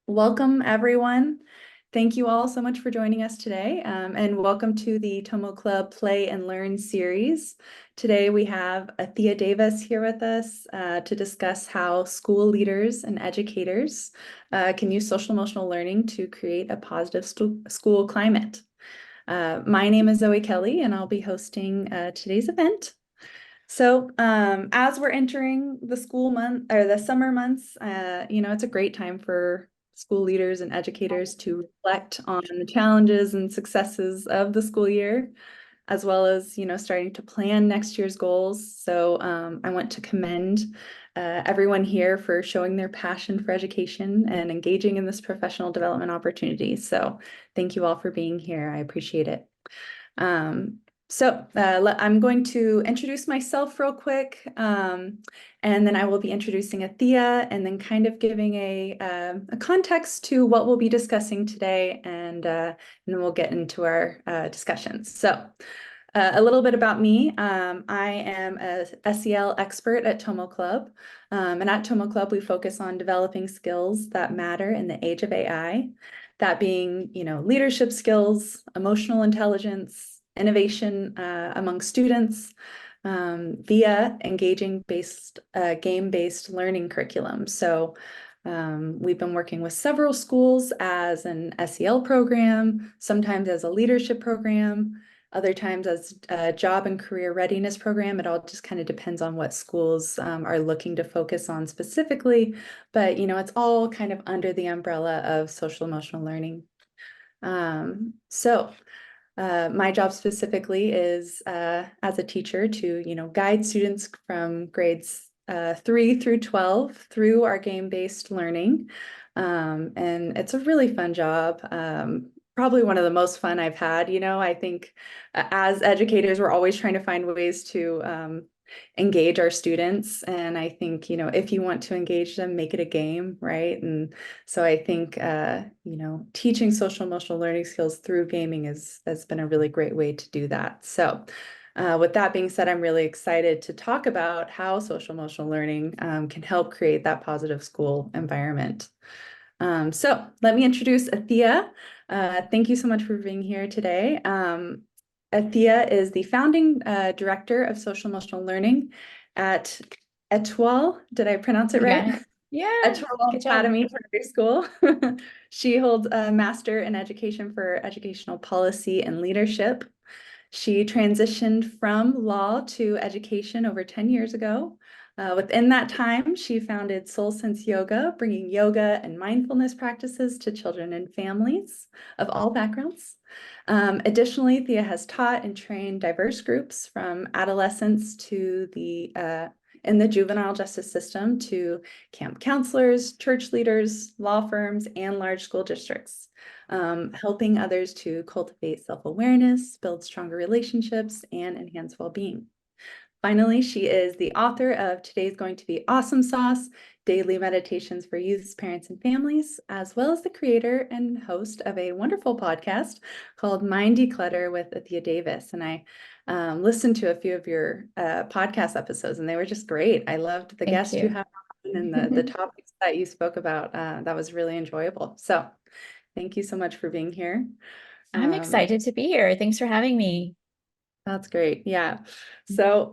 Welcome, everyone. Thank you all so much for joining us today, and welcome to the TomoClub Play and Learn series. Today we have Athea Davis here with us to discuss how school leaders and educators can use social emotional learning to create a positive school climate. My name is Zoe Kelly, and I'll be hosting today's event. So, as we're entering the school month or the summer months, it's a great time for school leaders and educators to reflect on the challenges and successes of the school year, as well as, starting to plan next year's goals. So, I want to commend everyone here for showing their passion for education and engaging in this professional development opportunity. So, thank you all for being here. I appreciate it. I'm going to introduce myself real quick, and then I will be introducing Athea and then kind of giving a context to what we'll be discussing today, and then we'll get into our discussions. So a little bit about me. I am a SEL expert at TomoClub, and at TomoClub we focus on developing skills that matter in the age of AI, that being, leadership skills, emotional intelligence, innovation among students via engaging-based, game-based learning curriculum. So we've been working with several schools as an SEL program, sometimes as a leadership program, other times as a job and career readiness program. It all just kind of depends on what schools are looking to focus on specifically, but it's all kind of under the umbrella of social emotional learning. My job specifically is as a teacher to, guide students from grades 3 through 12 through our game-based learning. And it's a really fun job. Probably one of the most fun I've had. I think as educators, we're always trying to find ways to engage our students. And I think, if you want to engage them, make it a game, right? And so I think, teaching social emotional learning skills through gaming has been a really great way to do that. So with that being said, I'm really excited to talk about how social emotional learning can help create that positive school environment. So let me introduce Athea. Thank you so much for being here today. Athea is the founding director of social emotional learning at Etoile. Did I pronounce it right? Yeah, Etoile good job. Academy Charter School. She holds a master in education for educational policy and leadership. She transitioned from law to education over 10 years ago. Within that time, she founded Soul Sense Yoga, bringing yoga and mindfulness practices to children and families of all backgrounds. Additionally, Thea has taught and trained diverse groups from adolescents to in the juvenile justice system to camp counselors, church leaders, law firms, and large school districts, helping others to cultivate self-awareness, build stronger relationships, and enhance well-being. Finally, she is the author of Today's Going to Be Awesome Sauce, Daily Meditations for Youths, Parents, and Families, as well as the creator and host of a wonderful podcast called Mind Declutter with Athea Davis. And I listened to a few of your podcast episodes, and they were just great. I loved the Thank guests you you. have on and the topics that you spoke about. That was really enjoyable. So thank you so much for being here. I'm Um, excited to be here. Thanks for having me. that's great. Yeah. So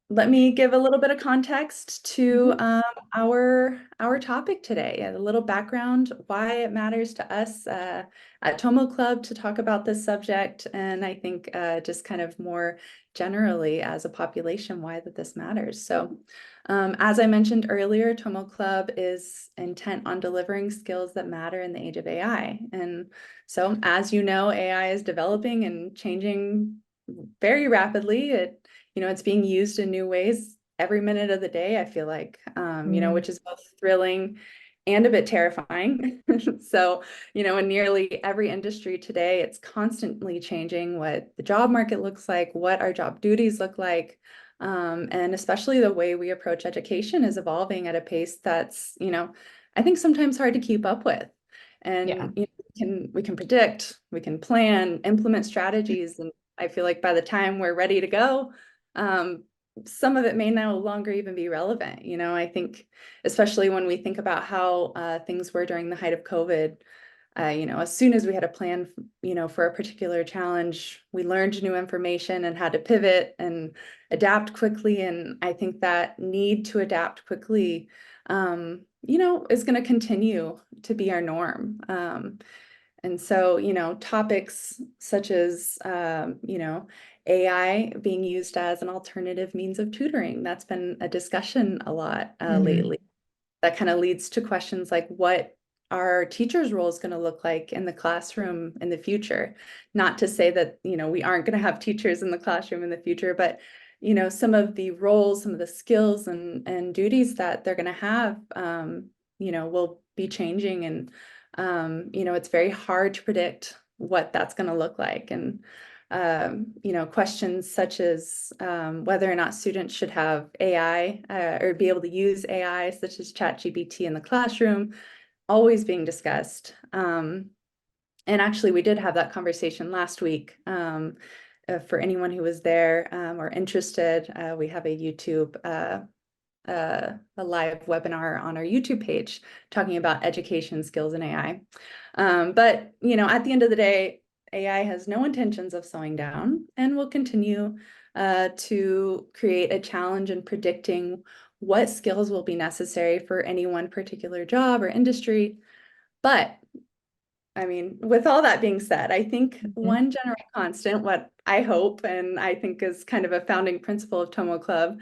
let me give a little bit of context to Mhm. our topic today, a little background, why it matters to us at Tomo Club to talk about this subject, and I think just kind of more generally as a population, why that this matters. So as I mentioned earlier, Tomo Club is intent on delivering skills that matter in the age of AI. And so as you know, AI is developing and changing very rapidly. It's being used in new ways every minute of the day, I feel like, Mm, which is both thrilling and a bit terrifying. So, in nearly every industry today, it's constantly changing what the job market looks like, what our job duties look like. And especially the way we approach education is evolving at a pace that's, I think sometimes hard to keep up with. yeah. And we can predict, we can plan, implement strategies, and I feel like by the time we're ready to go, um, some of it may no longer even be relevant. I think, especially when we think about how things were during the height of COVID, as soon as we had a plan, for a particular challenge, we learned new information and had to pivot and adapt quickly. And I think that need to adapt quickly, is going to continue to be our norm. And so, topics such as, AI being used as an alternative means of tutoring, that's been a discussion a lot lately. That kind of leads to questions like what our teachers' role is going to look like in the classroom in the future. Not to say that, we aren't going to have teachers in the classroom in the future, but, some of the roles, some of the skills and duties that they're going to have, will be changing. And, it's very hard to predict what that's going to look like. And, questions such as whether or not students should have AI or be able to use AI, such as ChatGPT in the classroom, always being discussed. And actually, we did have that conversation last week. For anyone who was there or interested, we have a YouTube, a live webinar on our YouTube page talking about education skills in AI. But, at the end of the day, AI has no intentions of slowing down and will continue to create a challenge in predicting what skills will be necessary for any one particular job or industry. But I mean, with all that being said, I think one general constant, what I hope and I think is kind of a founding principle of TomoClub,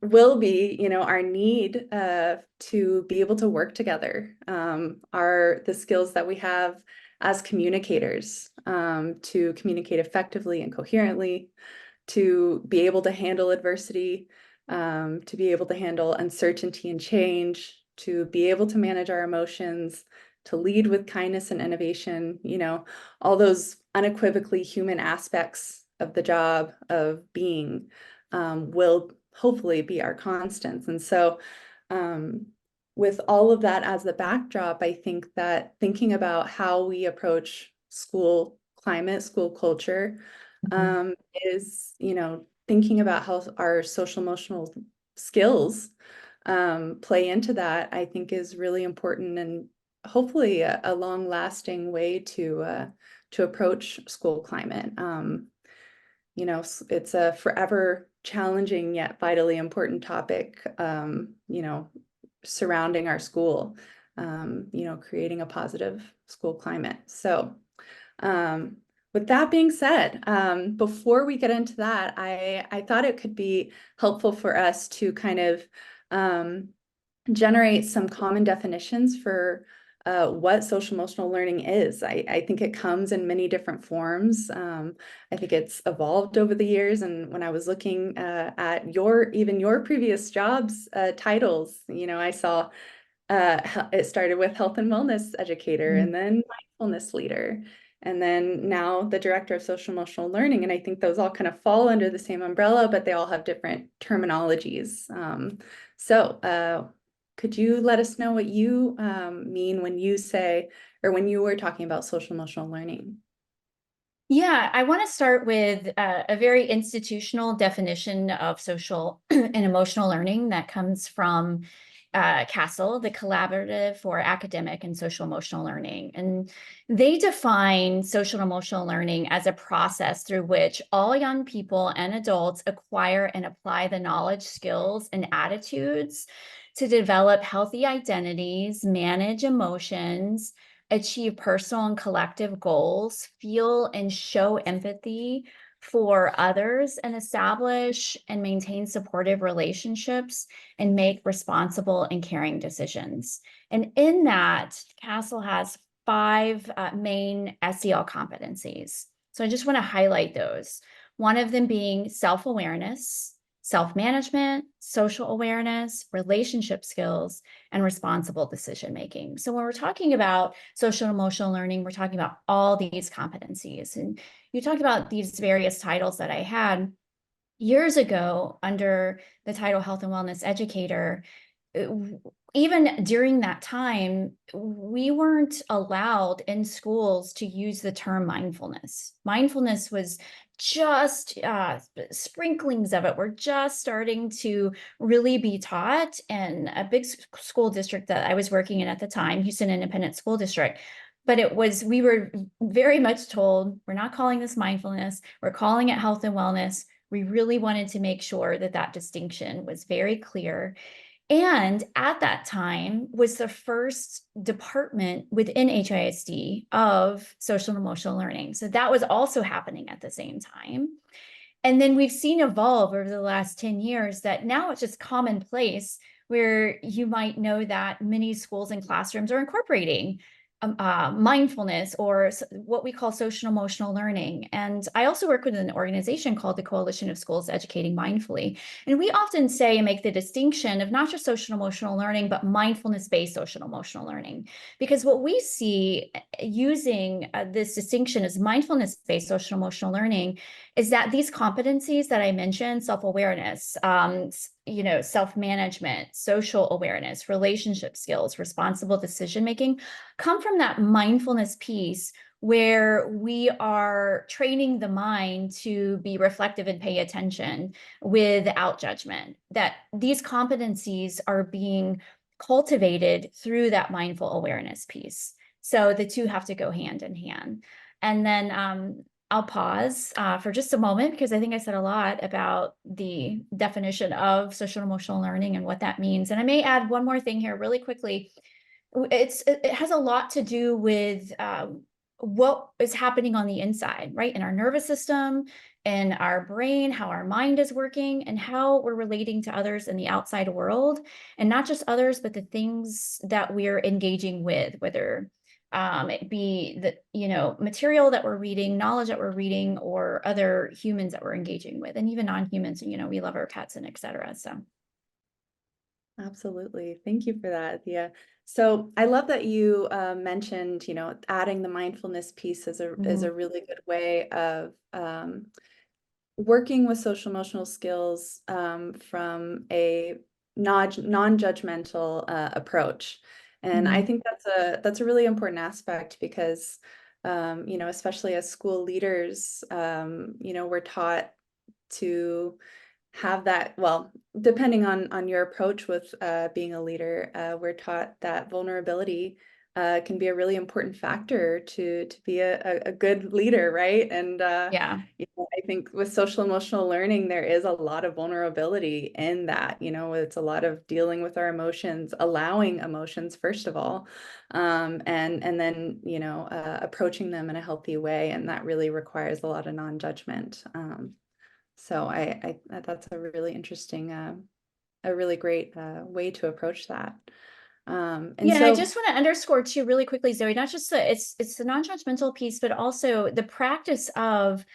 will be, our need to be able to work together. Are the skills that we have as communicators to communicate effectively and coherently, to be able to handle adversity, to be able to handle uncertainty and change, to be able to manage our emotions, to lead with kindness and innovation, all those unequivocally human aspects of the job of being will hopefully be our constants. And so with all of that as the backdrop, I think that thinking about how we approach school climate, school culture, is, thinking about how our social emotional skills play into that, I think is really important and hopefully a long-lasting way to approach school climate. It's a forever challenging yet vitally important topic, surrounding our school, creating a positive school climate. So with that being said, before we get into that, I thought it could be helpful for us to kind of generate some common definitions for what social emotional learning is. I think it comes in many different forms. I think it's evolved over the years. And when I was looking at your previous jobs titles, I saw it started with health and wellness educator and then mindfulness leader. And then now the director of social emotional learning. And I think those all kind of fall under the same umbrella, but they all have different terminologies. So could you let us know what you mean when you say, or when you were talking about social emotional learning? Yeah, I want to start with a very institutional definition of social and emotional learning that comes from CASEL, the Collaborative for Academic and Social Emotional Learning. And they define social and emotional learning as a process through which all young people and adults acquire and apply the knowledge, skills, and attitudes to develop healthy identities, manage emotions, achieve personal and collective goals, feel and show empathy for others, and establish and maintain supportive relationships and make responsible and caring decisions. And in that, CASEL has 5 main SEL competencies. So I just want to highlight those. One of them being self-awareness, self-management, social awareness, relationship skills, and responsible decision-making. So when we're talking about social and emotional learning, we're talking about all these competencies. And you talked about these various titles that I had years ago under the title Health and Wellness Educator. Even during that time, we weren't allowed in schools to use the term mindfulness. Mindfulness was just sprinklings of it were just starting to really be taught in a big school district that I was working in at the time, Houston Independent School District. But we were very much told, we're not calling this mindfulness, we're calling it health and wellness. We really wanted to make sure that that distinction was very clear. And at that time was the first department within HISD of social and emotional learning. So that was also happening at the same time. And then we've seen evolve over the last 10 years that now it's just commonplace where you might know that many schools and classrooms are incorporating mindfulness or what we call social emotional learning. And I also work with an organization called the Coalition of Schools Educating Mindfully. And we often say and make the distinction of not just social emotional learning, but mindfulness-based social emotional learning. Because what we see using this distinction as mindfulness-based social emotional learning is that these competencies that I mentioned, self-awareness, self-management, social awareness, relationship skills, responsible decision-making, come from that mindfulness piece where we are training the mind to be reflective and pay attention without judgment, that these competencies are being cultivated through that mindful awareness piece. So the two have to go hand in hand. And then I'll pause for just a moment because I think I said a lot about the definition of social emotional learning and what that means. And I may add one more thing here really quickly. It has a lot to do with what is happening on the inside, right? In our nervous system, in our brain, how our mind is working, and how we're relating to others in the outside world. And not just others, but the things that we're engaging with, whether it be the material that we're reading, knowledge that we're reading, or other humans that we're engaging with, and even non-humans. We love our pets and etc. So Absolutely. Thank you for that, Thea. So I love that you mentioned, adding the mindfulness piece is a really good way of working with social emotional skills from a non-judgmental approach. And I think that's a really important aspect because especially as school leaders, we're taught to have that, well, depending on your approach with being a leader, we're taught that vulnerability can be a really important factor to be a good leader, right? And yeah. I think with social emotional learning, there is a lot of vulnerability in that. It's a lot of dealing with our emotions, allowing emotions first of all, and then approaching them in a healthy way, and that really requires a lot of non-judgment. So that's a really interesting, a really great way to approach that. And Yeah, and I so just want to underscore too, really quickly, Zoe, not just it's the non-judgmental piece, but also the practice of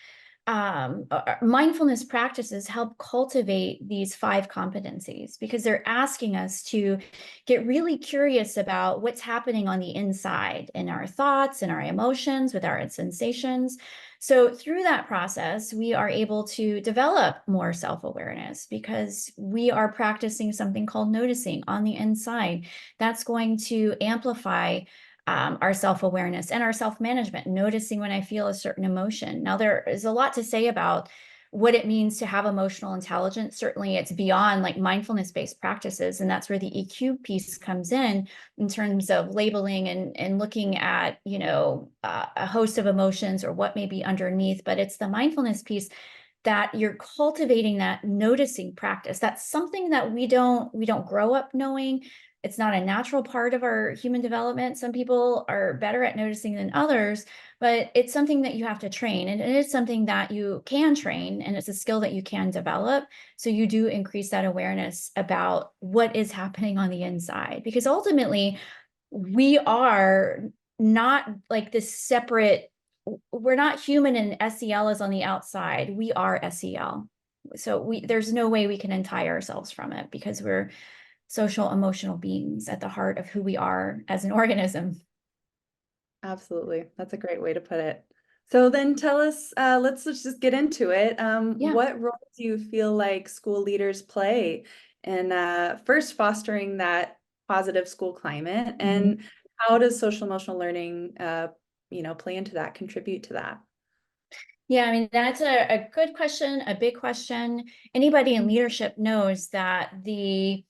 mindfulness practices help cultivate these 5 competencies because they're asking us to get really curious about what's happening on the inside in our thoughts and our emotions with our sensations. So through that process, we are able to develop more self-awareness because we are practicing something called noticing on the inside. That's going to amplify our self-awareness and our self-management, noticing when I feel a certain emotion. Now, there is a lot to say about what it means to have emotional intelligence. Certainly, it's beyond like mindfulness-based practices, and that's where the EQ piece comes in terms of labeling and looking at, a host of emotions or what may be underneath. But it's the mindfulness piece that you're cultivating that noticing practice. That's something that we don't grow up knowing. It's not a natural part of our human development. Some people are better at noticing than others, but it's something that you have to train. And it is something that you can train, and it's a skill that you can develop. So you do increase that awareness about what is happening on the inside, because ultimately we are not like this separate, we're not human and SEL is on the outside. We are SEL. So there's no way we can untie ourselves from it because we're social emotional beings at the heart of who we are as an organism. absolutely, that's a great way to put it. So then tell us, let's just get into it. Yeah. What role do you feel like school leaders play in first fostering that positive school climate, Mhm. and how does social emotional learning, play into that, contribute to that? Yeah, I mean, that's a good question, a big question. Anybody in leadership knows that the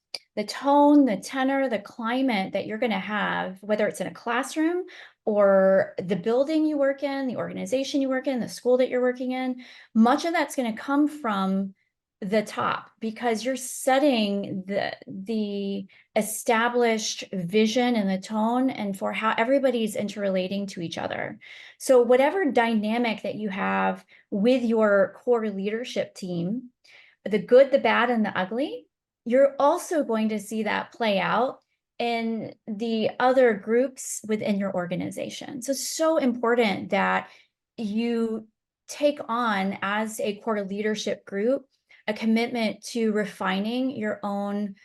tone, the tenor, the climate that you're going to have, whether it's in a classroom or the building you work in, the organization you work in, the school that you're working in, much of that's going to come from the top because you're setting the established vision and the tone and for how everybody's interrelating to each other. So whatever dynamic that you have with your core leadership team, the good, the bad, and the ugly, you're also going to see that play out in the other groups within your organization. So it's so important that you take on as a core leadership group a commitment to refining your own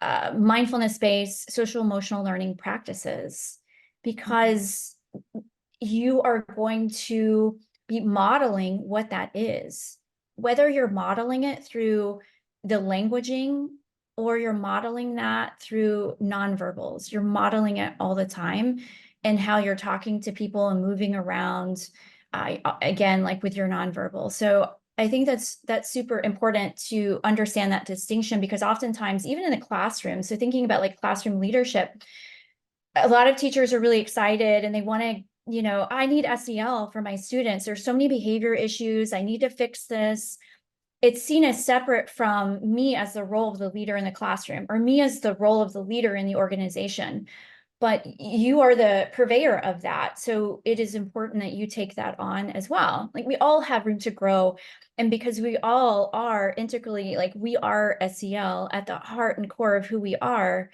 mindfulness-based social emotional learning practices because you are going to be modeling what that is, whether you're modeling it through the languaging or you're modeling that through nonverbals. You're modeling it all the time and how you're talking to people and moving around, again, like with your nonverbal. So I think that's super important to understand that distinction because oftentimes, even in the classroom, so thinking about like classroom leadership, a lot of teachers are really excited and they want to, I need SEL for my students. There's so many behavior issues. I need to fix this. It's seen as separate from me as the role of the leader in the classroom or me as the role of the leader in the organization. But you are the purveyor of that. So it is important that you take that on as well. Like we all have room to grow. And because we all are integrally, like we are SEL at the heart and core of who we are,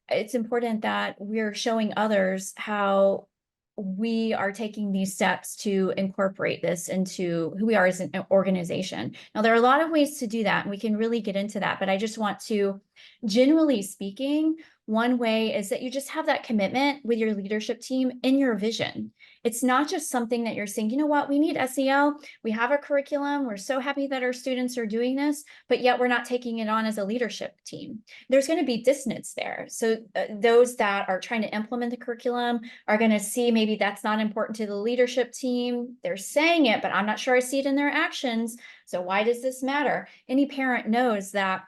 it's important that we're showing others how we are taking these steps to incorporate this into who we are as an organization. Now, there are a lot of ways to do that, and we can really get into that, but I just want to, generally speaking, one way is that you just have that commitment with your leadership team in your vision. It's not just something that you're saying, you know what, we need SEL, we have a curriculum, we're so happy that our students are doing this, but yet we're not taking it on as a leadership team. There's going to be dissonance there. So those that are trying to implement the curriculum are going to see maybe that's not important to the leadership team. They're saying it, but I'm not sure I see it in their actions. So why does this matter? Any parent knows that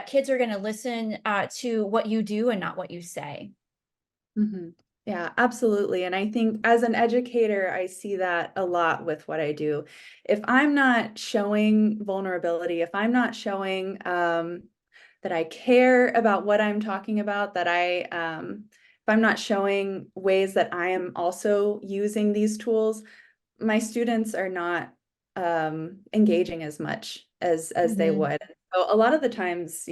kids are going to listen to what you do and not what you say. Mhm. Yeah, absolutely. And I think as an educator, I see that a lot with what I do. If I'm not showing vulnerability, if I'm not showing that I care about what I'm talking about, if I'm not showing ways that I am also using these tools, my students are not engaging as much as they would. So a lot of the times,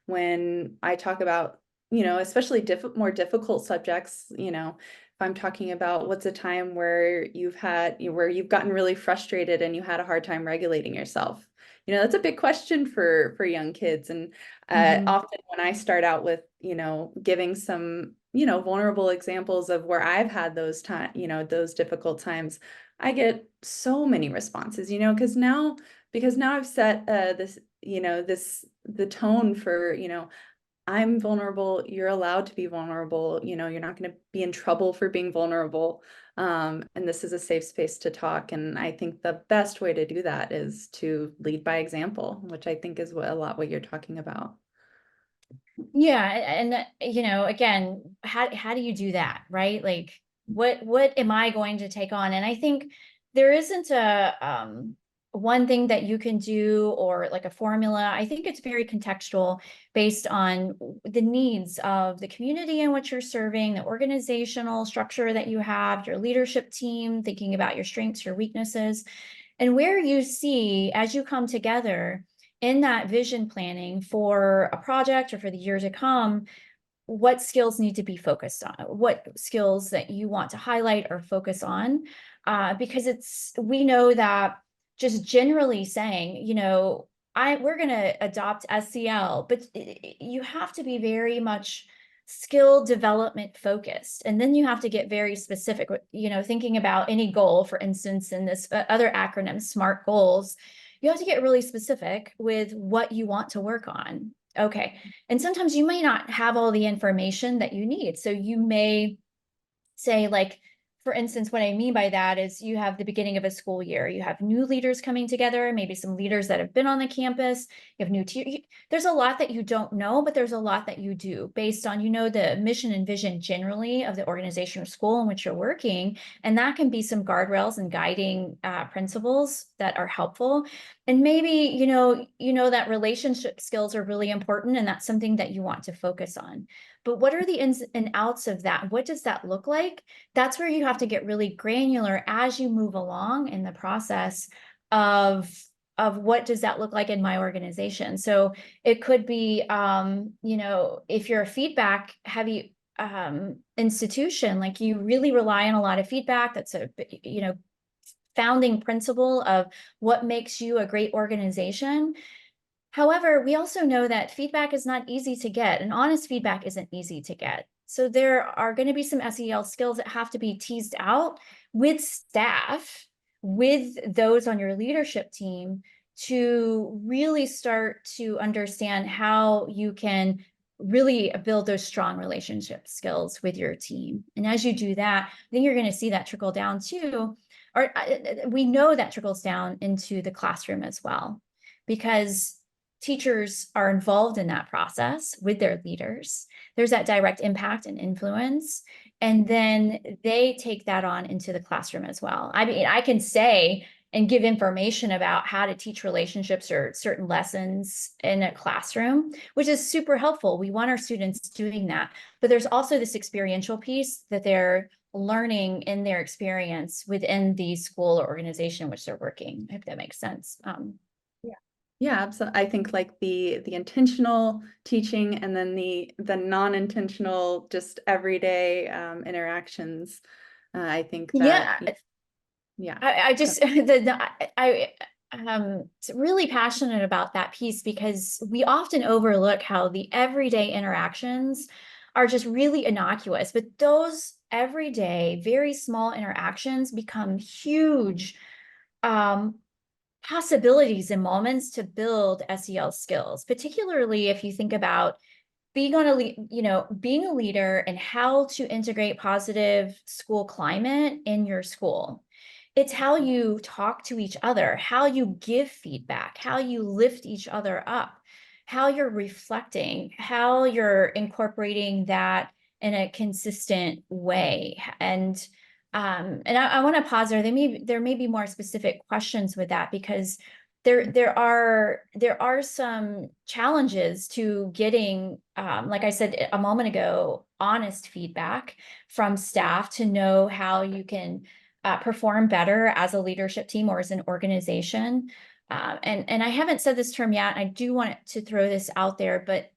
when I talk about, especially more difficult subjects, if I'm talking about what's a time where where you've gotten really frustrated and you had a hard time regulating yourself. That's a big question for young kids. And often when I start out with, giving some, vulnerable examples of where I've had those difficult times, I get so many responses, because now I've set the tone for, I'm vulnerable, you're allowed to be vulnerable, you're not going to be in trouble for being vulnerable. And this is a safe space to talk. And I think the best way to do that is to lead by example, which I think is what you're talking about. Yeah, and again, how do you do that, right? Like, what am I going to take on? And I think there isn't a one thing that you can do or like a formula. I think it's very contextual based on the needs of the community in which you're serving, the organizational structure that you have, your leadership team, thinking about your strengths, your weaknesses, and where you see as you come together in that vision planning for a project or for the year to come, what skills need to be focused on, what skills that you want to highlight or focus on. Because we know that just generally saying, we're going to adopt SEL, but you have to be very much skill development focused. And then you have to get very specific, thinking about any goal, for instance, in this other acronym, SMART goals, you have to get really specific with what you want to work on. Okay. And sometimes you may not have all the information that you need. So you may say, like, for instance, what I mean by that is you have the beginning of a school year, you have new leaders coming together, maybe some leaders that have been on the campus, you have new there's a lot that you don't know, but there's a lot that you do based on, the mission and vision generally of the organization or school in which you're working. And that can be some guardrails and guiding principles that are helpful. And maybe, that relationship skills are really important, and that's something that you want to focus on. But what are the ins and outs of that? What does that look like? That's where you have to get really granular as you move along in the process of what does that look like in my organization. So it could be, if you're a feedback heavy institution, like you really rely on a lot of feedback. That's a, founding principle of what makes you a great organization. However, we also know that feedback is not easy to get, and honest feedback isn't easy to get. So there are going to be some SEL skills that have to be teased out with staff, with those on your leadership team, to really start to understand how you can really build those strong relationship skills with your team. And as you do that, I think you're going to see that trickle down too, or we know that trickles down into the classroom as well, because teachers are involved in that process with their leaders. There's that direct impact and influence. And then they take that on into the classroom as well. I mean, I can say and give information about how to teach relationships or certain lessons in a classroom, which is super helpful. We want our students doing that. But there's also this experiential piece that they're learning in their experience within the school or organization in which they're working, if that makes sense. Yeah, absolutely. I think like the intentional teaching and then the non-intentional, just everyday interactions. I think that, yeah. I just I'm really passionate about that piece, because we often overlook how the everyday interactions are just really innocuous, but those everyday, very small interactions become huge possibilities and moments to build SEL skills, particularly if you think about being on being a leader and how to integrate positive school climate in your school. It's how you talk to each other, how you give feedback, how you lift each other up, how you're reflecting, how you're incorporating that in a consistent way. And I want to pause there. There may be more specific questions with that, because there are some challenges to getting, like I said a moment ago, honest feedback from staff to know how you can perform better as a leadership team or as an organization. And I haven't said this term yet. I do want to throw this out there, but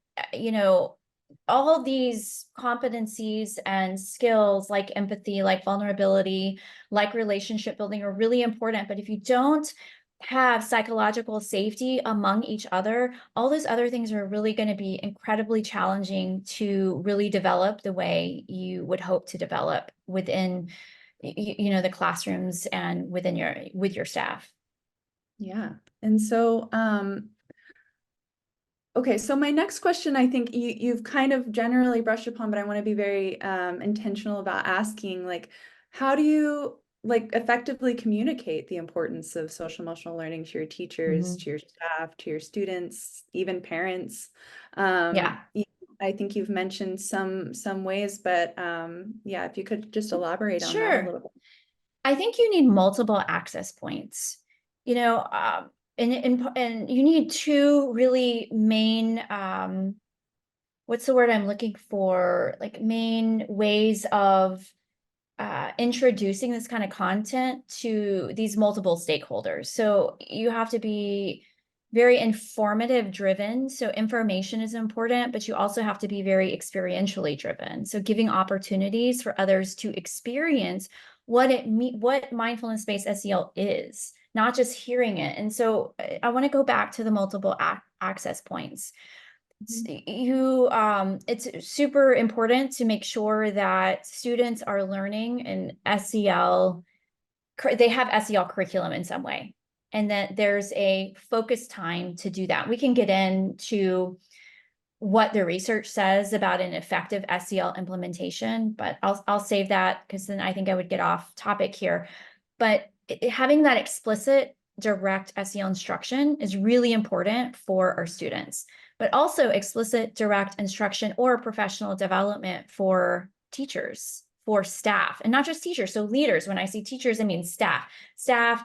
all these competencies and skills like empathy, like vulnerability, like relationship building are really important. But if you don't have psychological safety among each other, all those other things are really going to be incredibly challenging to really develop the way you would hope to develop within the classrooms and with your staff. Yeah. And so, okay, so my next question, I think you've kind of generally brushed upon, but I want to be very intentional about asking, like, how do you like effectively communicate the importance of social emotional learning to your teachers, to your staff, to your students, even parents? Yeah. I think you've mentioned some ways, but yeah, if you could just elaborate on that a Sure. little bit. I think you need multiple access points, and you need two really main, what's the word I'm looking for? Like main ways of introducing this kind of content to these multiple stakeholders. So you have to be very informative driven. So information is important, but you also have to be very experientially driven. So giving opportunities for others to experience what mindfulness-based SEL is, not just hearing it. And so I want to go back to the multiple access points. It's super important to make sure that students are learning in SEL, they have SEL curriculum in some way, and that there's a focused time to do that. We can get into what the research says about an effective SEL implementation, but I'll save that because then I think I would get off topic here. But having that explicit, direct SEL instruction is really important for our students, but also explicit, direct instruction or professional development for teachers, for staff, and not just teachers. So leaders, when I say teachers, I mean staff,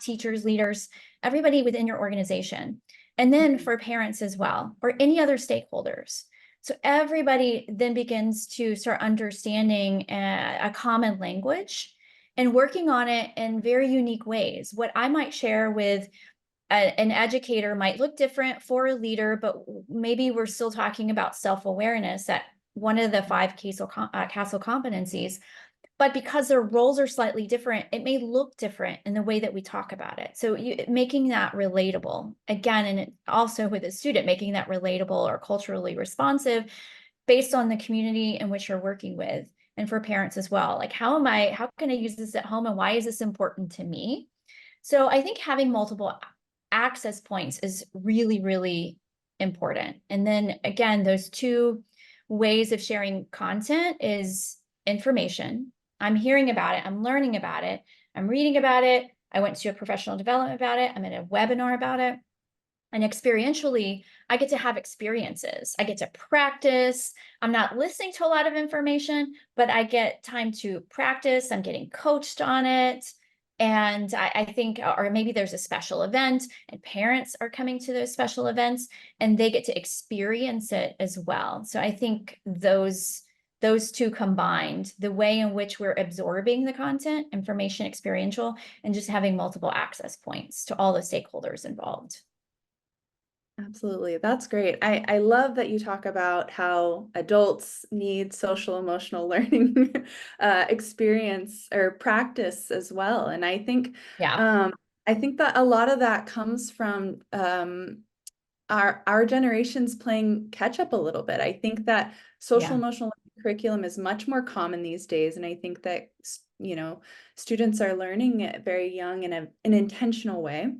teachers, leaders, everybody within your organization. And then for parents as well, or any other stakeholders. So everybody then begins to start understanding a common language and working on it in very unique ways. What I might share with an educator might look different for a leader, but maybe we're still talking about self-awareness at one of the 5 CASEL competencies. But because their roles are slightly different, it may look different in the way that we talk about it. So making that relatable, again, and also with a student, making that relatable or culturally responsive based on the community in which you're working with, and for parents as well. Like, how can I use this at home, and why is this important to me? So I think having multiple access points is really, really important. And then again, those 2 ways of sharing content is information. I'm hearing about it, I'm learning about it, I'm reading about it, I went to a professional development about it, I'm in a webinar about it. And experientially, I get to have experiences. I get to practice. I'm not listening to a lot of information, but I get time to practice. I'm getting coached on it. And I think, or maybe there's a special event and parents are coming to those special events and they get to experience it as well. So I think those 2 combined, the way in which we're absorbing the content, information, experiential, and just having multiple access points to all the stakeholders involved. Absolutely. That's great. I love that you talk about how adults need social emotional learning experience or practice as well. And Yeah. I think that a lot of that comes from our generation's playing catch up a little bit. I think that social Yeah. emotional learning curriculum is much more common these days. And I think that, students are learning it very young in an intentional way.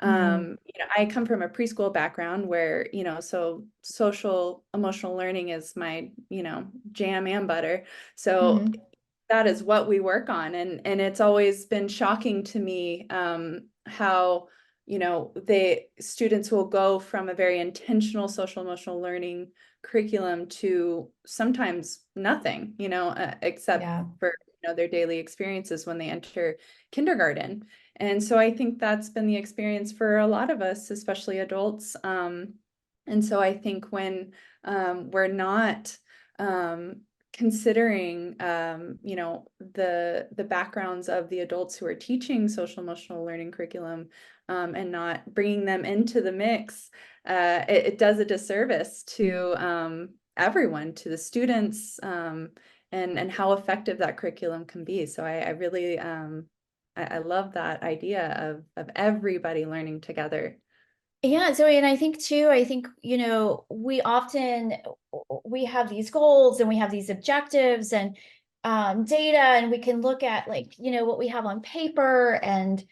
Mhm. I come from a preschool background where, so social emotional learning is my, jam and butter. So Mhm. that is what we work on. And it's always been shocking to me how, the students will go from a very intentional social emotional learning curriculum to sometimes nothing, except Yeah. for, their daily experiences when they enter kindergarten. And so I think that's been the experience for a lot of us, especially adults. And so I think when we're not considering, the backgrounds of the adults who are teaching social emotional learning curriculum, and not bringing them into the mix, it does a disservice to everyone, to the students, and how effective that curriculum can be. So I really I love that idea of everybody learning together. Yeah, Zoe, and I think too, we have these goals and we have these objectives and data, and we can look at, like, what we have on paper, and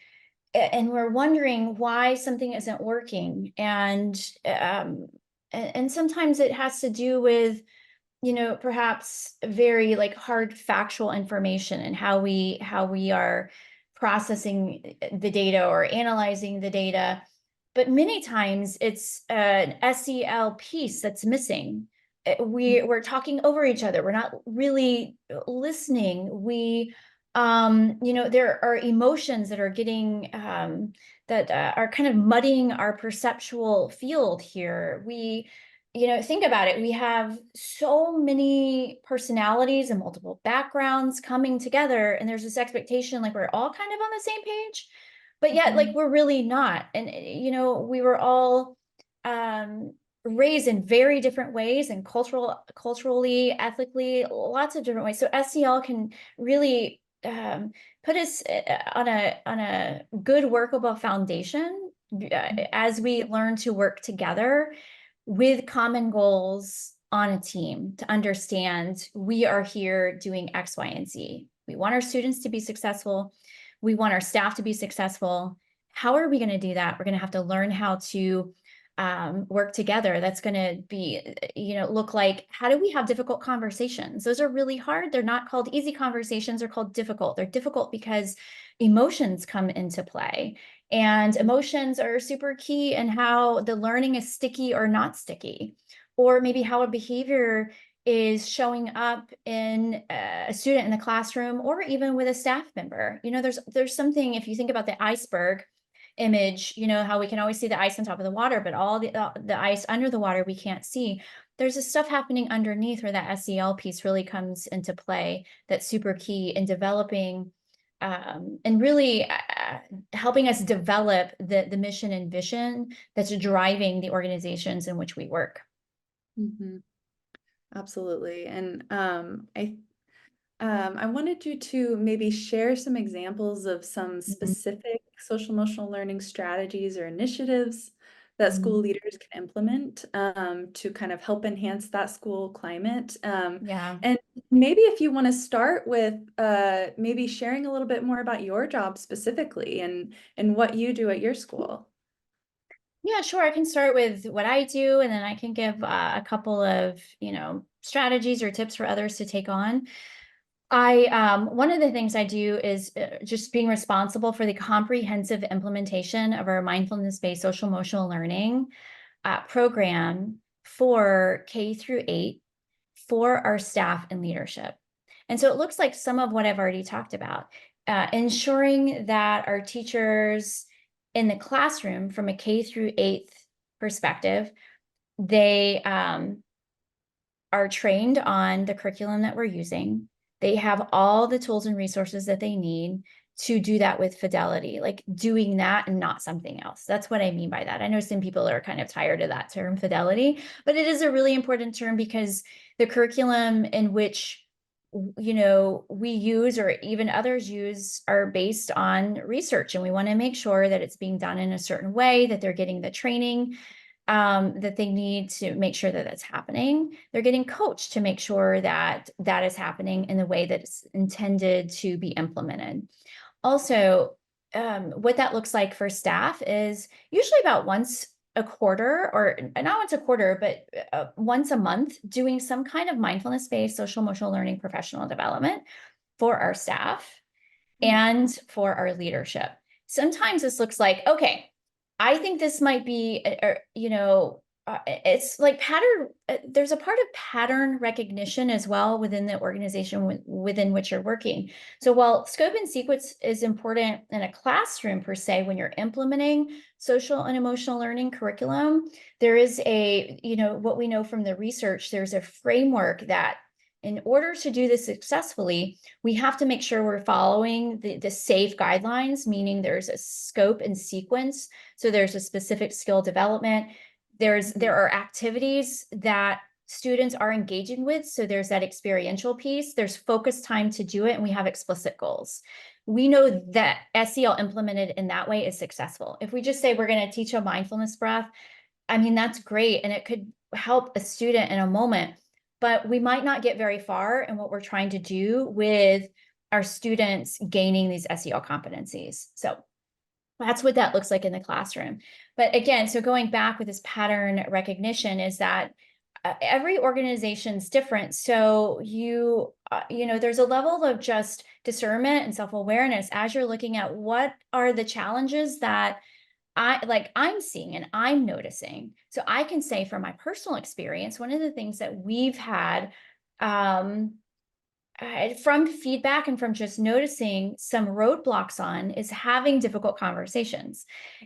we're wondering why something isn't working. And sometimes it has to do with, perhaps very like hard factual information and how we are processing the data or analyzing the data. But many times it's an SEL piece that's missing. We're talking over each other. We're not really listening. There are emotions that are getting that are kind of muddying our perceptual field here. Think about it. We have so many personalities and multiple backgrounds coming together, and there's this expectation like we're all kind of on the same page, but yet like Mhm. we're really not. And we were all raised in very different ways, and culturally, ethically, lots of different ways. So SEL can really put us on a good workable foundation as we learn to work together with common goals on a team, to understand we are here doing X, Y, and Z. We want our students to be successful. We want our staff to be successful. How are we going to do that? We're going to have to learn how to work together. That's going to be, look like, how do we have difficult conversations? Those are really hard. They're not called easy conversations. They're called difficult. They're difficult because emotions come into play. And emotions are super key in how the learning is sticky or not sticky, or maybe how a behavior is showing up in a student in the classroom, or even with a staff member. There's something, if you think about the iceberg image, how we can always see the ice on top of the water, but all the ice under the water we can't see. There's this stuff happening underneath where that SEL piece really comes into play. That's super key in developing and really helping us develop the mission and vision that's driving the organizations in which we work. Absolutely. And I wanted you to maybe share some examples of some specific social emotional learning strategies or initiatives that school leaders can implement to kind of help enhance that school climate. Yeah. And maybe if you want to start with maybe sharing a little bit more about your job specifically and what you do at your school. Yeah, sure. I can start with what I do, and then I can give a couple of, strategies or tips for others to take on. One of the things I do is just being responsible for the comprehensive implementation of our mindfulness-based social emotional learning program for K-8 for our staff and leadership. And so it looks like some of what I've already talked about, ensuring that our teachers in the classroom from a K-8 perspective, they are trained on the curriculum that we're using. They have all the tools and resources that they need to do that with fidelity, like doing that and not something else. That's what I mean by that. I know some people are kind of tired of that term fidelity, but it is a really important term because the curriculum in which we use, or even others use, are based on research, and we want to make sure that it's being done in a certain way, that they're getting the training that they need to make sure that that's happening. They're getting coached to make sure that that is happening in the way that it's intended to be implemented. Also, what that looks like for staff is usually about once a quarter, or not once a quarter, but once a month, doing some kind of mindfulness-based social emotional learning professional development for our staff and for our leadership. Sometimes this looks like, okay, I think this might be, it's like pattern. There's a part of pattern recognition as well within the organization within which you're working. So while scope and sequence is important in a classroom per se, when you're implementing social and emotional learning curriculum, there is what we know from the research, there's a framework that in order to do this successfully, we have to make sure we're following the SAFE guidelines, meaning there's a scope and sequence. So there's a specific skill development. There are activities that students are engaging with. So there's that experiential piece. There's focused time to do it, and we have explicit goals. We know that SEL implemented in that way is successful. If we just say we're going to teach a mindfulness breath, I mean, that's great, and it could help a student in a moment, but we might not get very far in what we're trying to do with our students gaining these SEL competencies. So that's what that looks like in the classroom. But again, so going back with this pattern recognition is that every organization's different. So there's a level of just discernment and self-awareness as you're looking at what are the challenges that I'm seeing and I'm noticing. So I can say from my personal experience, one of the things that we've had from feedback and from just noticing some roadblocks on is having difficult conversations.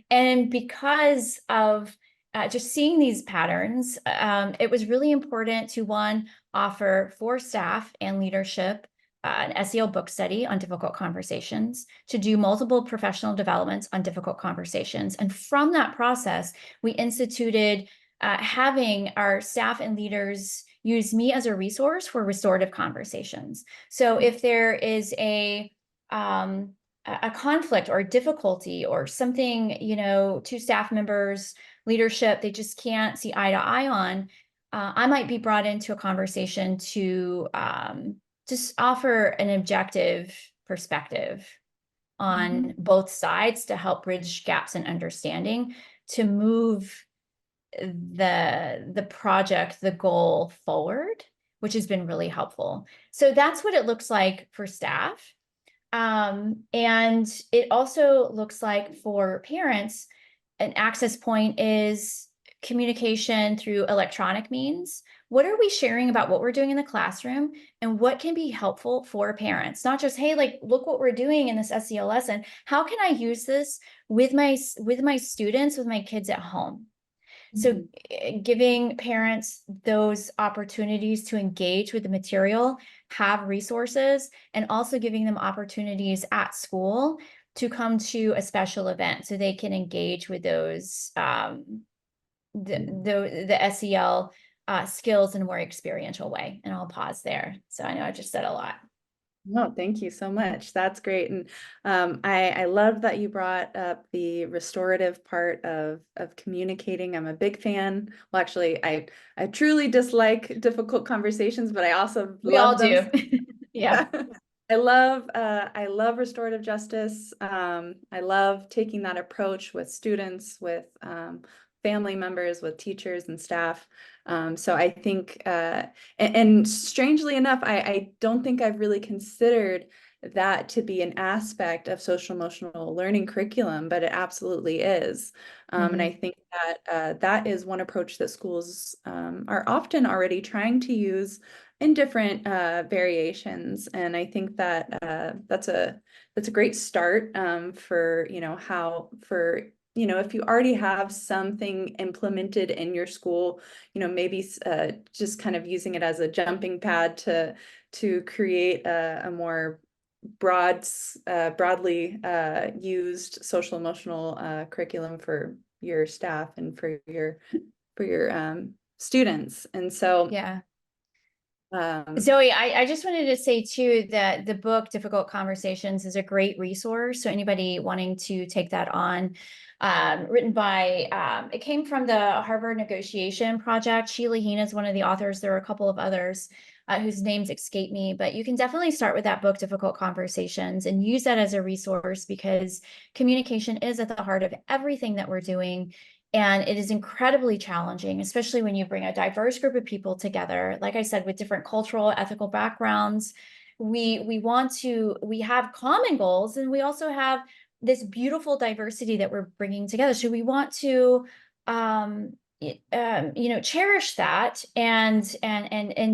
And because of just seeing these patterns, it was really important to, one, offer for staff and leadership an SEL book study on difficult conversations, to do multiple professional developments on difficult conversations. And from that process, we instituted having our staff and leaders use me as a resource for restorative conversations. So if there is a conflict or difficulty or something, two staff members, leadership, they just can't see eye to eye on, I might be brought into a conversation to just offer an objective perspective on both sides to help bridge gaps in understanding, to move the project, the goal forward, which has been really helpful. So that's what it looks like for staff. And it also looks like for parents, an access point is communication through electronic means. What are we sharing about what we're doing in the classroom and what can be helpful for parents? Not just, hey, like, look what we're doing in this SEL lesson. How can I use this with my students, with my kids at home? So giving parents those opportunities to engage with the material, have resources, and also giving them opportunities at school to come to a special event so they can engage with those the SEL skills in a more experiential way. And I'll pause there. So I know I just said a lot. No, thank you so much. That's great. And I love that you brought up the restorative part of communicating. I'm a big fan. Well, actually, I truly dislike conversations, but I also We all love them. do. Yeah. I love restorative justice. I love taking that approach with students, with family members, with teachers and staff. So I think, and strangely enough, I don't think I've really considered that to be an aspect of social emotional learning curriculum, but it absolutely is. And I think that that is one approach that schools are often already trying to use in different variations. And I think that that's a great start for, if you already have something implemented in your school, maybe just kind of using it as a jumping pad to create a more broadly used social emotional curriculum for your staff and for your students. And so Yeah. Zoe, I just wanted to say too that the book Difficult Conversations is a great resource. So anybody wanting to take that on, written by, it came from the Harvard Negotiation Project. Sheila Heen is one of the authors. There are a couple of others whose names escape me, but you can definitely start with that book, Difficult Conversations, and use that as a resource because communication is at the heart of everything that we're doing. And it is incredibly challenging, especially when you bring a diverse group of people together. Like I said, with different cultural, ethical backgrounds, we have common goals, and we also have this beautiful diversity that we're bringing together. So we want to, cherish that and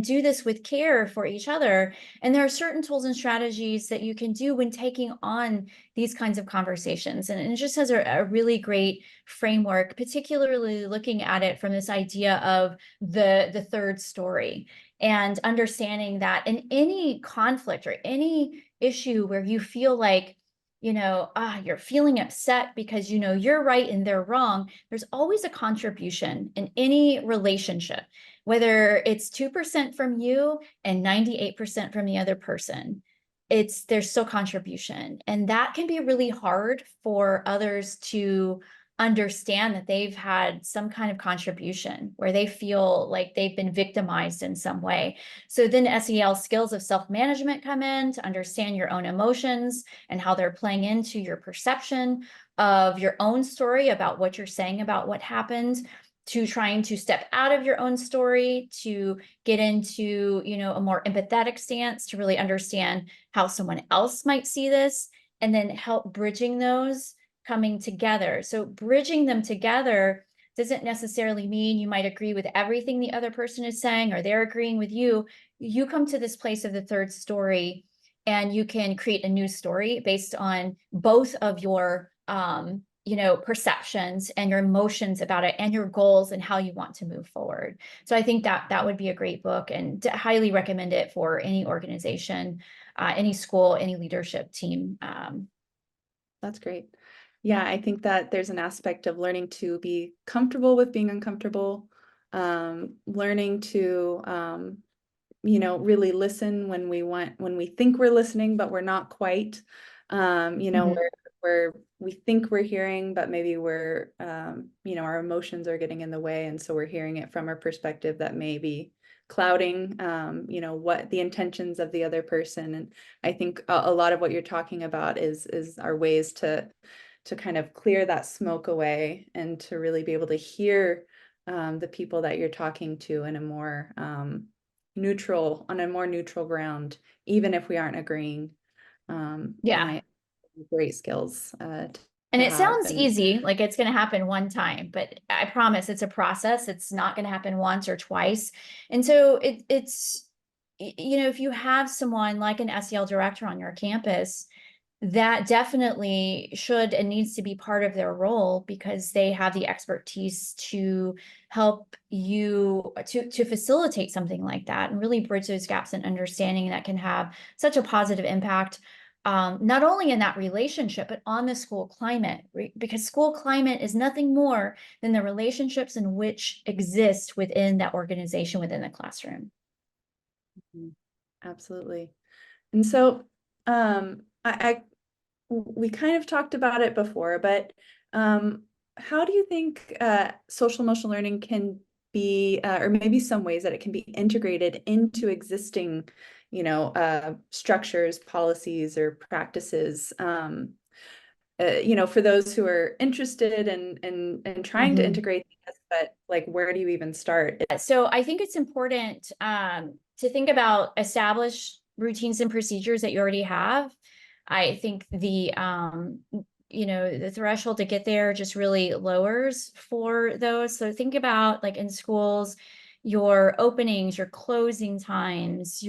do this with care for each other. And there are certain tools and strategies that you can do when taking on these kinds of conversations. And it just has a really great framework, particularly looking at it from this idea of the third story and understanding that in any conflict or any issue where you feel like you're feeling upset because you're right and they're wrong, there's always a contribution in any relationship, whether it's 2% from you and 98% from the other person. There's still contribution, and that can be really hard for others to understand, that they've had some kind of contribution where they feel like they've been victimized in some way. So then SEL skills of self-management come in to understand your own emotions and how they're playing into your perception of your own story about what you're saying about what happened, to trying to step out of your own story, to get into, a more empathetic stance, to really understand how someone else might see this, and then help bridging those coming together. So bridging them together doesn't necessarily mean you might agree with everything the other person is saying or they're agreeing with you. You come to this place of the third story, and you can create a new story based on both of your perceptions and your emotions about it and your goals and how you want to move forward. So I think that would be a great book, and highly recommend it for any organization, any school, any leadership team. that's great. Yeah, I think that there's an aspect of learning to be comfortable with being uncomfortable, learning to, really listen when we think we're listening, but we're not quite, where we think we're hearing, but maybe we're, our emotions are getting in the way. And so we're hearing it from a perspective that may be clouding, what the intentions of the other person. And I think a lot of what you're talking about is our ways to kind of clear that smoke away and to really be able to hear the people that you're talking to in a more on a more neutral ground, even if we aren't agreeing. Yeah. And great skills And to it have. sounds And easy, like it's going to happen one time, but I promise it's a process. It's not going to happen once or twice. And so if you have someone like an SEL director on your campus, that definitely should and needs to be part of their role, because they have the expertise to help you to facilitate something like that and really bridge those gaps in understanding that can have such a positive impact, not only in that relationship, but on the school climate, because school climate is nothing more than the relationships in which exist within that organization, within the classroom. absolutely. And so we kind of talked about it before, but how do you think social emotional learning can be, or maybe some ways that it can be integrated into existing, structures, policies, or practices? For those who are interested in trying to Mhm. integrate this, but like, where do you even start? So I think it's important to think about established routines and procedures that you already have. I think the threshold to get there just really lowers for those. So think about, like, in schools, your openings, your closing times,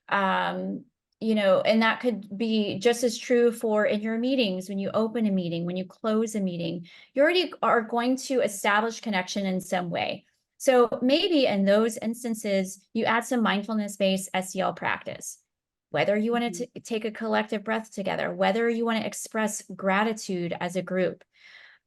um, and that could be just as true for in your meetings, when you open a meeting, when you close a meeting, you already are going to establish connection in some way. So maybe in those instances, you add some mindfulness-based SEL practice, whether you want to take a collective breath together, whether you want to express gratitude as a group,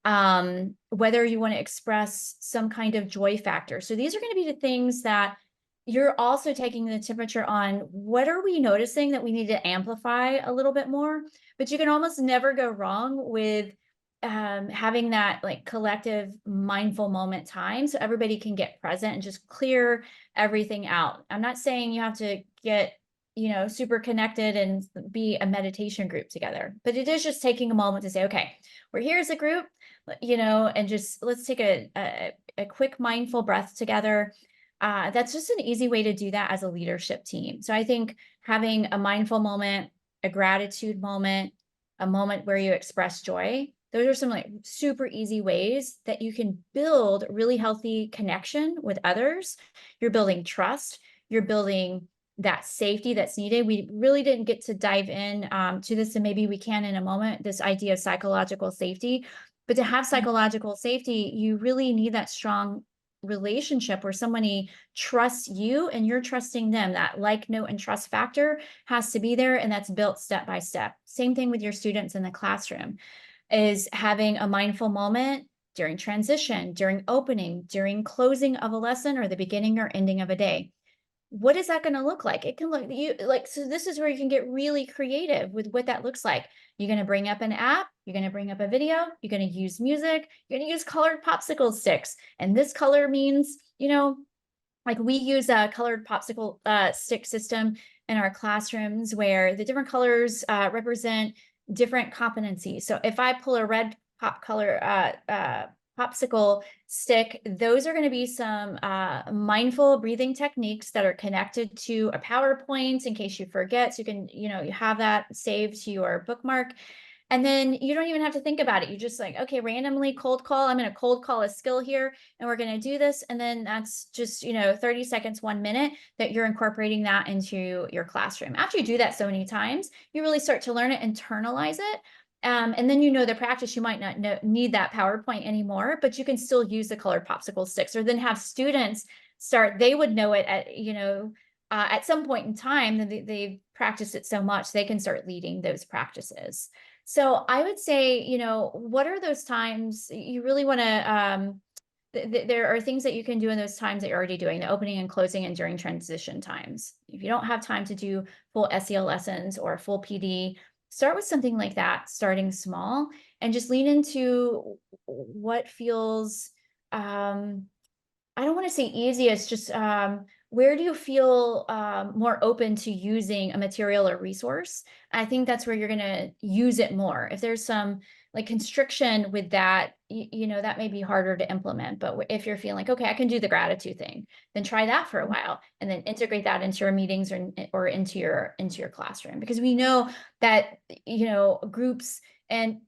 whether you want to express some kind of joy factor. So these are going to be the things that you're also taking the temperature on. What are we noticing that we need to amplify a little bit more? But you can almost never go wrong with having that, like, collective mindful moment time, so everybody can get present and just clear everything out. I'm not saying you have to get super connected and be a meditation group together, but it is just taking a moment to say, okay, we're here as a group, and just let's take a quick mindful breath together. That's just an easy way to do that as a leadership team. So I think having a mindful moment, a gratitude moment, a moment where you express joy, those are some, like, super easy ways that you can build really healthy connection with others. You're building trust, you're building that safety that's needed. We really didn't get to dive in to this, and maybe we can in a moment, this idea of psychological safety. But to have psychological safety, you really need that strong relationship where somebody trusts you and you're trusting them. That like, know, and trust factor has to be there, and that's built step by step. Same thing with your students in the classroom, is having a mindful moment during transition, during opening, during closing of a lesson, or the beginning or ending of a day. What is that going to look like? It can look you like, so this is where you can get really creative with what that looks like. You're going to bring up an app, you're going to bring up a video, you're going to use music, you're going to use colored popsicle sticks. And this color means, like, we use a colored popsicle stick system in our classrooms, where the different colors represent different competencies. So if I pull a red popsicle stick, those are going to be some mindful breathing techniques that are connected to a PowerPoint in case you forget. So you can, you have that saved to your bookmark. And then you don't even have to think about it. You just, like, okay, randomly cold call. I'm going to cold call a skill here, and we're going to do this. And then that's just, 30 seconds, 1 minute that you're incorporating that into your classroom. After you do that so many times, you really start to learn it, internalize it. And then, the practice, you might not need that PowerPoint anymore, but you can still use the colored popsicle sticks, or then have students they would know it at some point in time, that they've practiced it so much, they can start leading those practices. So I would say, what are those times you really want to, there are things that you can do in those times that you're already doing, the opening and closing and during transition times. If you don't have time to do full SEL lessons or full PD, start with something like that, starting small, and just lean into what feels, I don't want to say easy, it's just where do you feel more open to using a material or resource? I think that's where you're going to use it more. If there's some like constriction with that, you know, that may be harder to implement. But if you're feeling like, okay, I can do the gratitude thing, then try that for a while and then integrate that into your meetings or into your classroom. Because we know that, you know, groups and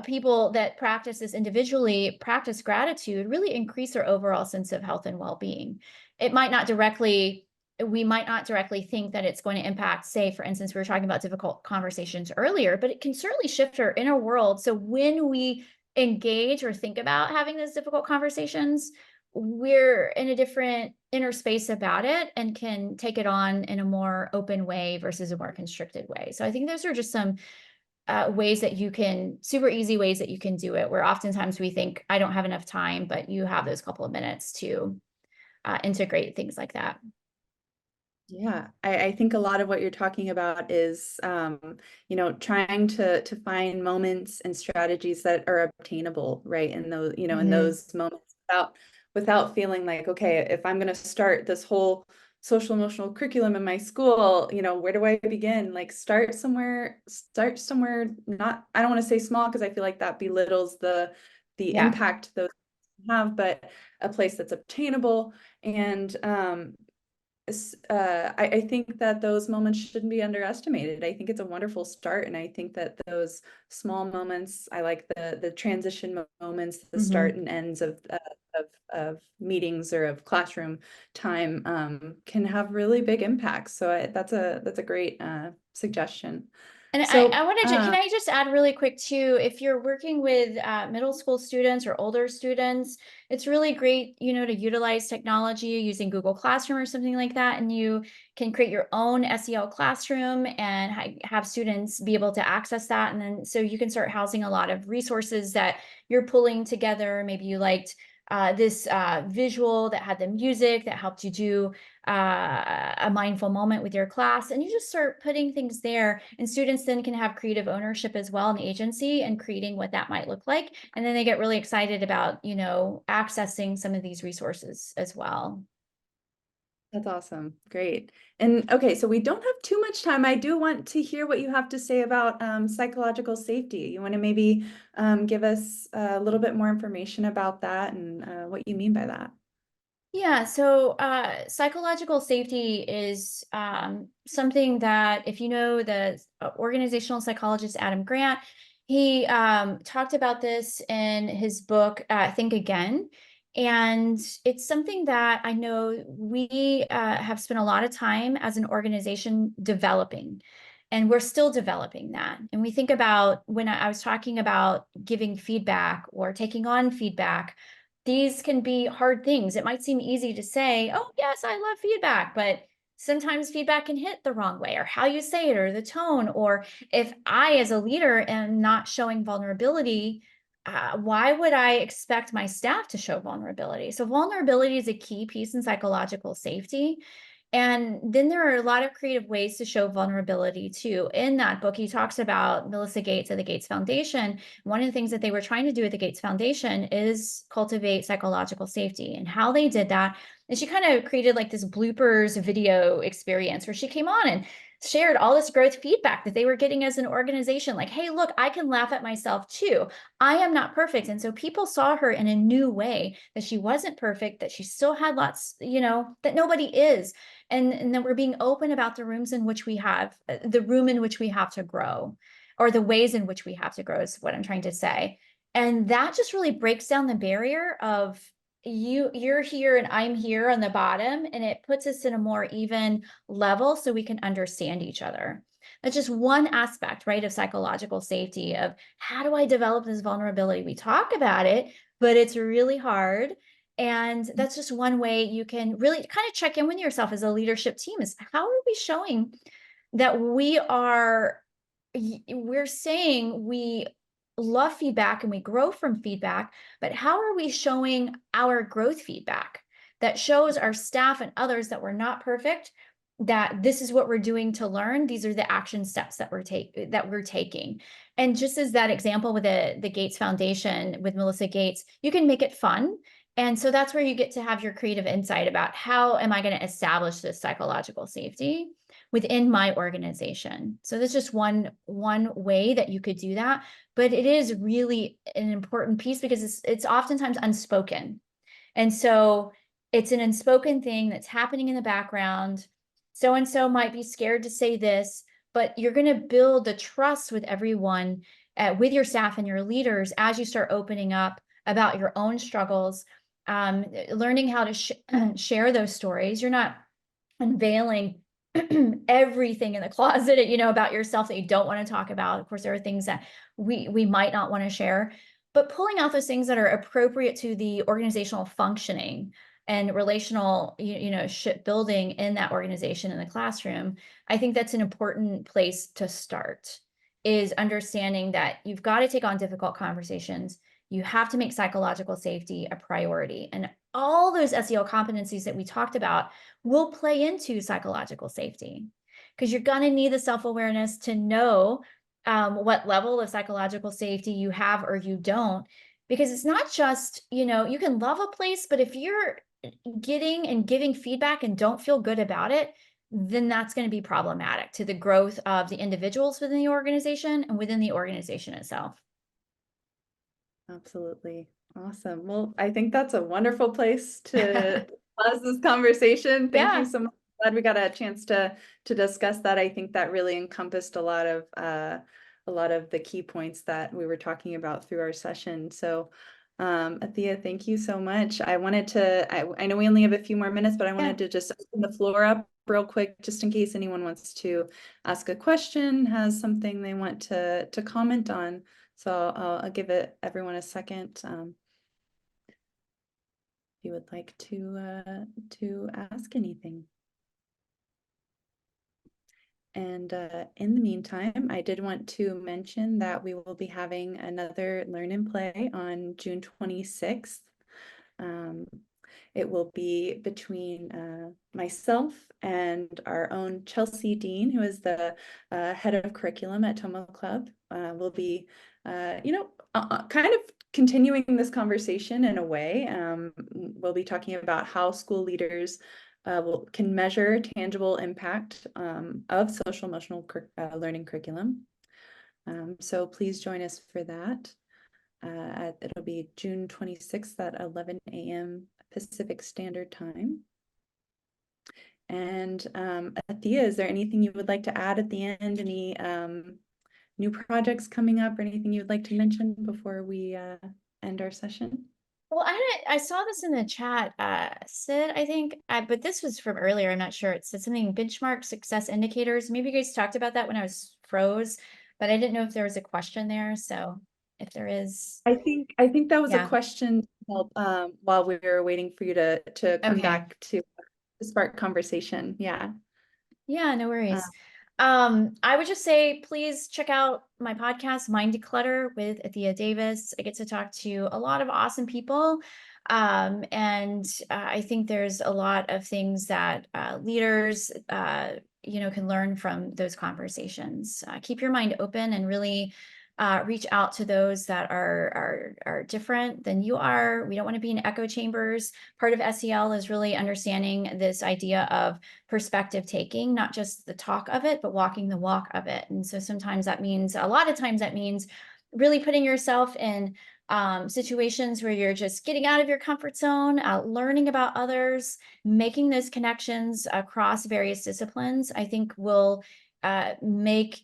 people that practice this individually practice gratitude really increase their overall sense of health and well-being. It might not directly, we might not directly think that it's going to impact, say, for instance, we were talking about difficult conversations earlier, but it can certainly shift our inner world. So when we engage or think about having those difficult conversations, we're in a different inner space about it and can take it on in a more open way versus a more constricted way. So I think those are just some ways that you can, super easy ways that you can do it, where oftentimes we think, I don't have enough time, but you have those couple of minutes to integrate things like that. Yeah, I think a lot of what you're talking about is, trying to find moments and strategies that are obtainable, right? In those, in those moments without feeling like, okay, if I'm going to start this whole social emotional curriculum in my school, where do I begin? Like start somewhere, not, I don't want to say small because I feel like that belittles the Yeah. impact those have, but a place that's obtainable. And I think that those moments shouldn't be underestimated. I think it's a wonderful start, and I think that those small moments, I like the transition moments, the start and ends of meetings or of classroom time, can have really big impacts. So that's a great suggestion. And So I wanted to, can I just add really quick too, if you're working with middle school students or older students, it's really great, you know, to utilize technology using Google Classroom or something like that. And you can create your own SEL classroom and have students be able to access that. And then so you can start housing a lot of resources that you're pulling together. Maybe you liked this visual that had the music that helped you do a mindful moment with your class, and you just start putting things there, and students then can have creative ownership as well in the agency and creating what that might look like. And then they get really excited about, you know, accessing some of these resources as well. that's awesome. Great. And okay, so we don't have too much time. I do want to hear what you have to say about psychological safety. You want to maybe give us a little bit more information about that and what you mean by that? Yeah, so psychological safety is something that, if you know the organizational psychologist Adam Grant, he talked about this in his book, Think Again. And it's something that I know we have spent a lot of time as an organization developing. And we're still developing that. And we think about when I was talking about giving feedback or taking on feedback, these can be hard things. It might seem easy to say, oh, yes, I love feedback, but sometimes feedback can hit the wrong way, or how you say it, or the tone. Or if I, as a leader, am not showing vulnerability, why would I expect my staff to show vulnerability? So, vulnerability is a key piece in psychological safety. And then there are a lot of creative ways to show vulnerability too. In that book, he talks about Melissa Gates of the Gates Foundation. One of the things that they were trying to do at the Gates Foundation is cultivate psychological safety. And how they did that is she kind of created like this bloopers video experience where she came on and shared all this growth feedback that they were getting as an organization. Like, hey, look, I can laugh at myself too. I am not perfect. And so people saw her in a new way, that she wasn't perfect, that she still had lots, you know, that nobody is. And then we're being open about the rooms in which we have, the room in which we have to grow, or the ways in which we have to grow is what I'm trying to say. And that just really breaks down the barrier of you're here and I'm here on the bottom, and it puts us in a more even level so we can understand each other. That's just one aspect, right, of psychological safety, of how do I develop this vulnerability? We talk about it, but it's really hard. And that's just one way you can really kind of check in with yourself as a leadership team, is how are we showing that we're saying we love feedback and we grow from feedback, but how are we showing our growth feedback that shows our staff and others that we're not perfect, that this is what we're doing to learn. These are the action steps that we're taking. And just as that example with the Gates Foundation with Melissa Gates, you can make it fun And so that's where you get to have your creative insight about how am I going to establish this psychological safety within my organization. So that's just one way that you could do that, but it is really an important piece because it's oftentimes unspoken. And so it's an unspoken thing that's happening in the background. So and so might be scared to say this, but you're going to build the trust with everyone, with your staff and your leaders as you start opening up about your own struggles, learning how to share those stories. You're not unveiling everything in the closet, about yourself that you don't want to talk about. Of course, there are things that we might not want to share, but pulling out those things that are appropriate to the organizational functioning and relational, shipbuilding in that organization in the classroom. I think that's an important place to start, is understanding that you've got to take on difficult conversations. You have to make psychological safety a priority. And all those SEL competencies that we talked about will play into psychological safety, because you're going to need the self-awareness to know what level of psychological safety you have or you don't. Because it's not just, you can love a place, but if you're getting and giving feedback and don't feel good about it, then that's going to be problematic to the growth of the individuals within the organization and within the organization itself. Absolutely. Awesome. Well, I think that's a wonderful place to pause this conversation. Thank you Yeah. so much. Glad we got a chance to discuss that. I think that really encompassed a lot of the key points that we were talking about through our session. So Athea, thank you so much. I know we only have a few more minutes, but I wanted to just open the floor up real quick, just in case anyone wants to ask a question, has something they want to comment on. So I'll give everyone a second, if you would like to ask anything. And in the meantime, I did want to mention that we will be having another Learn and Play on June 26th. It will be between myself and our own Chelsea Dean, who is the head of curriculum at TomoClub. We'll be, kind of continuing this conversation in a way. We'll be talking about how school leaders can measure tangible impact of social emotional learning curriculum. So please join us for that. It'll be June 26th at 11 a.m. Pacific Standard Time. And Athea, is there anything you would like to add at the end? Any new projects coming up or anything you would like to mention before we end our session? Well, I saw this in the chat, Sid, I think, but this was from earlier. I'm not sure. It said something benchmark success indicators. Maybe you guys talked about that when I was froze, but I didn't know if there was a question there. So if there is, I think that was a yeah. question while we were waiting for you to come Okay. back to spark conversation. Yeah. Yeah, no worries. I would just say, please check out my podcast, Mind Declutter with Athea Davis. I get to talk to a lot of awesome people. And I think there's a lot of things that leaders, can learn from those conversations. Keep your mind open and really reach out to those that are different than you are. We don't want to be in echo chambers. Part of SEL is really understanding this idea of perspective taking, not just the talk of it, but walking the walk of it. And so sometimes that means, a lot of times that means really putting yourself in situations where you're just getting out of your comfort zone, learning about others, making those connections across various disciplines. I think will make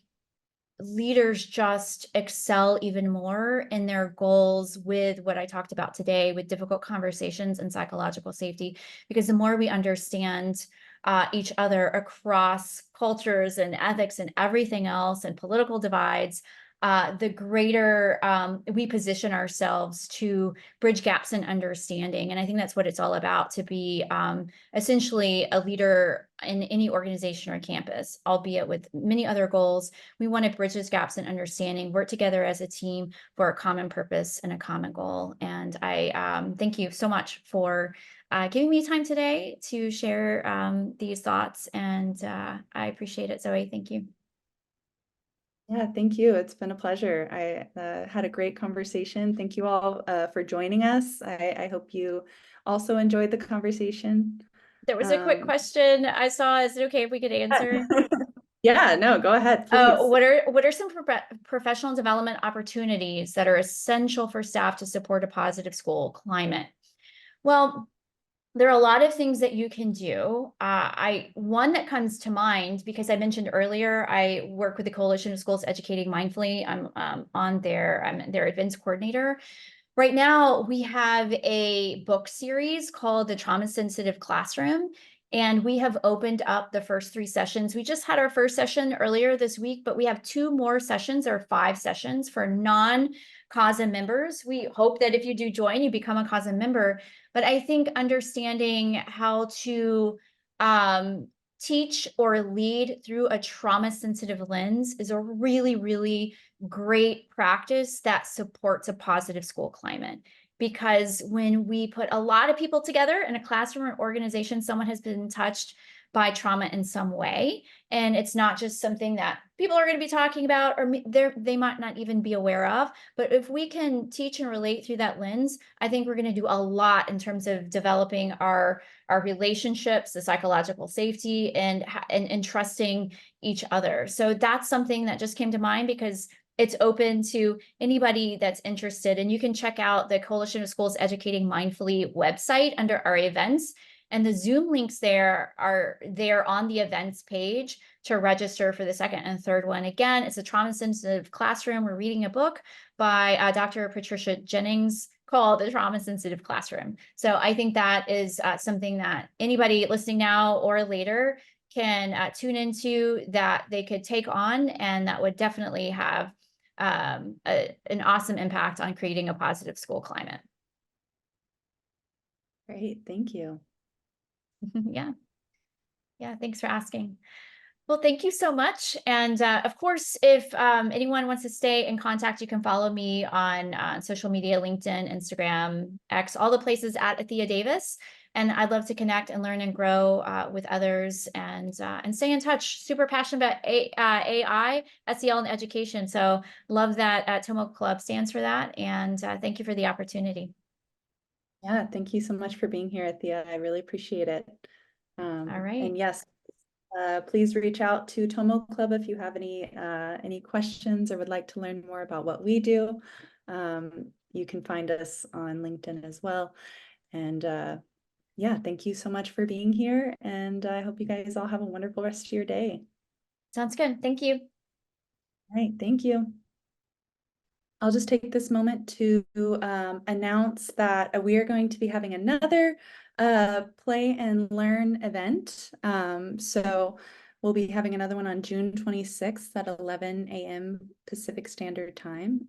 leaders just excel even more in their goals with what I talked about today, with difficult conversations and psychological safety, because the more we understand each other across cultures and ethics and everything else and political divides, the greater we position ourselves to bridge gaps in understanding. And I think that's what it's all about, to be essentially a leader in any organization or campus, albeit with many other goals. We want to bridge those gaps in understanding, work together as a team for a common purpose and a common goal. And I thank you so much for giving me time today to share these thoughts. And I appreciate it, Zoe. Thank you. Yeah, thank you. It's been a pleasure. I had a great conversation. Thank you all for joining us. I hope you also enjoyed the conversation. There was a quick Um, question I saw. Is it okay if we could answer? yeah, no, go ahead, please. What are some professional development opportunities that are essential for staff to support a positive school climate? Well, there are a lot of things that you can do. One that comes to mind, because I mentioned earlier, I work with the Coalition of Schools Educating Mindfully. I'm their events coordinator. Right now, we have a book series called The Trauma Sensitive Classroom, and we have opened up the first 3 sessions. We just had our first session earlier this week, but we have 2 more sessions or 5 sessions for non-CASA members. We hope that if you do join, you become a CASA member. But I think understanding how to teach or lead through a trauma-sensitive lens is a really, really great practice that supports a positive school climate. Because when we put a lot of people together in a classroom or organization, someone has been touched by trauma in some way. And it's not just something that people are going to be talking about, or they might not even be aware of. But if we can teach and relate through that lens, I think we're going to do a lot in terms of developing our relationships, the psychological safety, and trusting each other. So that's something that just came to mind because it's open to anybody that's interested. And you can check out the Coalition of Schools Educating Mindfully website under our events. And the Zoom links there are there on the events page to register for the second and third one. Again, it's a trauma sensitive classroom. We're reading a book by Dr. Patricia Jennings called The Trauma Sensitive Classroom. So I think that is something that anybody listening now or later can tune into, that they could take on, and that would definitely have an awesome impact on creating a positive school climate. Great, thank you. Yeah. Yeah, thanks for asking. Well, thank you so much. And of course, if anyone wants to stay in contact, you can follow me on social media, LinkedIn, Instagram, X, all the places at Athea Davis. And I'd love to connect and learn and grow with others and stay in touch. Super passionate about AI, SEL, and education. So love that TomoClub stands for that. And thank you for the opportunity. Yeah, thank you so much for being here, Athea. I really appreciate it. All right. And yes, please reach out to TomoClub if you have any questions or would like to learn more about what we do. You can find us on LinkedIn as well. And yeah, thank you so much for being here. And I hope you guys all have a wonderful rest of your day. Sounds good. Thank you. All right, thank you. I'll just take this moment to announce that we are going to be having another play and learn event. So we'll be having another one on June 26th at 11 a.m. Pacific Standard Time.